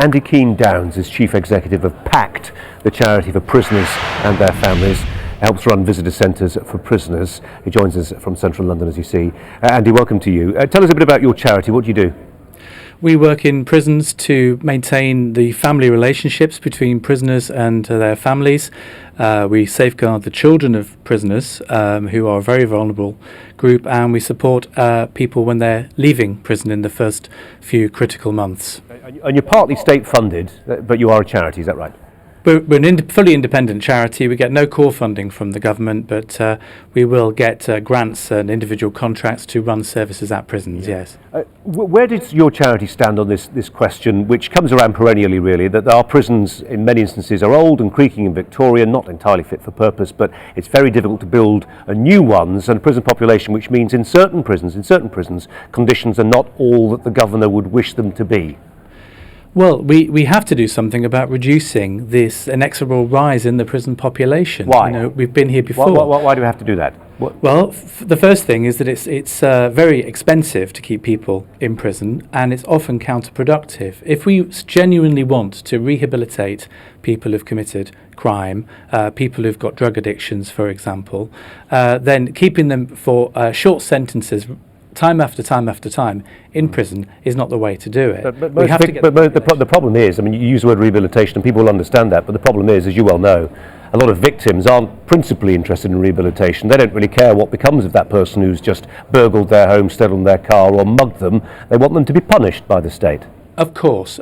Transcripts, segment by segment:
Andy Keane-Downs is Chief Executive of Pact, the charity for prisoners and their families. Helps run visitor centres for prisoners. He joins us from central London, as you see. Andy, welcome to you. Tell us a bit about your charity. What do you do? We work in prisons to maintain the family relationships between prisoners and their families. We safeguard the children of prisoners, who are a very vulnerable group, and we support people when they're leaving prison in the first few critical months. And you're partly state funded, but you are a charity, is that right? We're an fully independent charity. We get no core funding from the government, but we will get grants and individual contracts to run services at prisons, yes. Where does your charity stand on this question, which comes around perennially really, that our prisons in many instances are old and creaking in Victoria, not entirely fit for purpose, but it's very difficult to build new ones, and a prison population which means in certain prisons, conditions are not all that the governor would wish them to be? Well, we have to do something about reducing this inexorable rise in the prison population. Why? We've been here before. Why do we have to do that? Well, the first thing is that it's very expensive to keep people in prison, and it's often counterproductive. If we genuinely want to rehabilitate people who've committed crime, people who've got drug addictions, for example, then keeping them for short sentences time after time in prison is not the way to do it. But the problem is, I mean, you use the word rehabilitation and people will understand that, but the problem is, as you well know, a lot of victims aren't principally interested in rehabilitation. They don't really care what becomes of that person who's just burgled their home, stolen their car or mugged them. They want them to be punished by the state. Of course,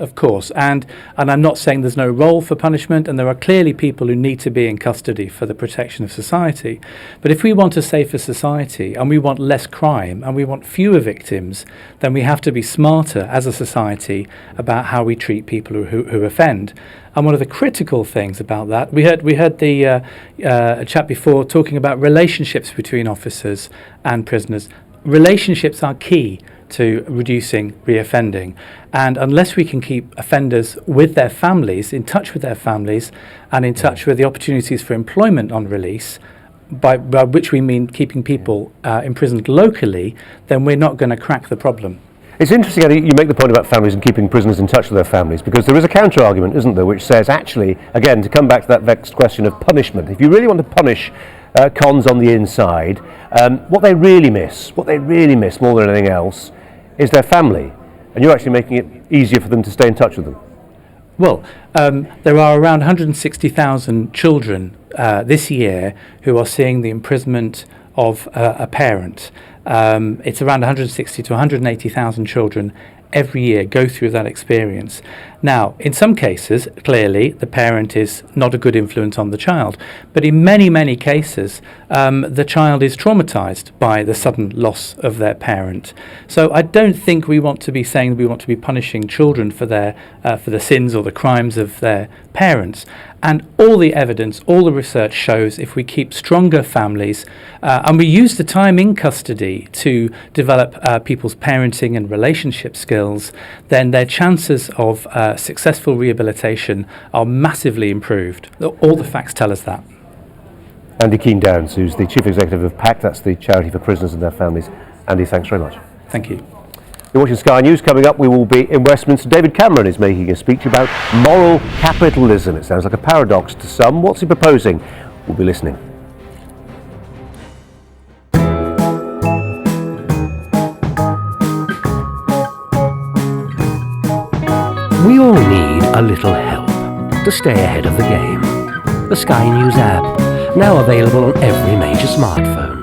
and I'm not saying there's no role for punishment, and there are clearly people who need to be in custody for the protection of society. But if we want a safer society, and we want less crime, and we want fewer victims, then we have to be smarter as a society about how we treat people who offend. And one of the critical things about that, we heard the chap before talking about relationships between officers and prisoners. Relationships are key to reducing reoffending, and unless we can keep offenders with their families, in touch with their families, and in touch with the opportunities for employment on release, by which we mean keeping people imprisoned locally, then we're not going to crack the problem. It's interesting, Eddie, you make the point about families and keeping prisoners in touch with their families, because there is a counter-argument, isn't there, which says actually, again, to come back to that vexed question of punishment, if you really want to punish cons on the inside, what they really miss more than anything else is their family, and you're actually making it easier for them to stay in touch with them. Well, there are around 160,000 children this year who are seeing the imprisonment of a parent. It's around 160 to 180,000 children every year go through that experience. Now, in some cases, clearly, the parent is not a good influence on the child, but in many, many cases, the child is traumatized by the sudden loss of their parent. So I don't think we want to be saying we want to be punishing children for the sins or the crimes of their parents. And all the evidence, all the research shows if we keep stronger families and we use the time in custody to develop people's parenting and relationship skills, then their chances of successful rehabilitation are massively improved. All the facts tell us that. Andy Keane-Downs, who's the Chief Executive of Pact, that's the charity for prisoners and their families. Andy, thanks very much. Thank you. You're watching Sky News. Coming up, we will be in Westminster. David Cameron is making a speech about moral capitalism. It sounds like a paradox to some. What's he proposing? We'll be listening. We all need a little help to stay ahead of the game. The Sky News app, now available on every major smartphone.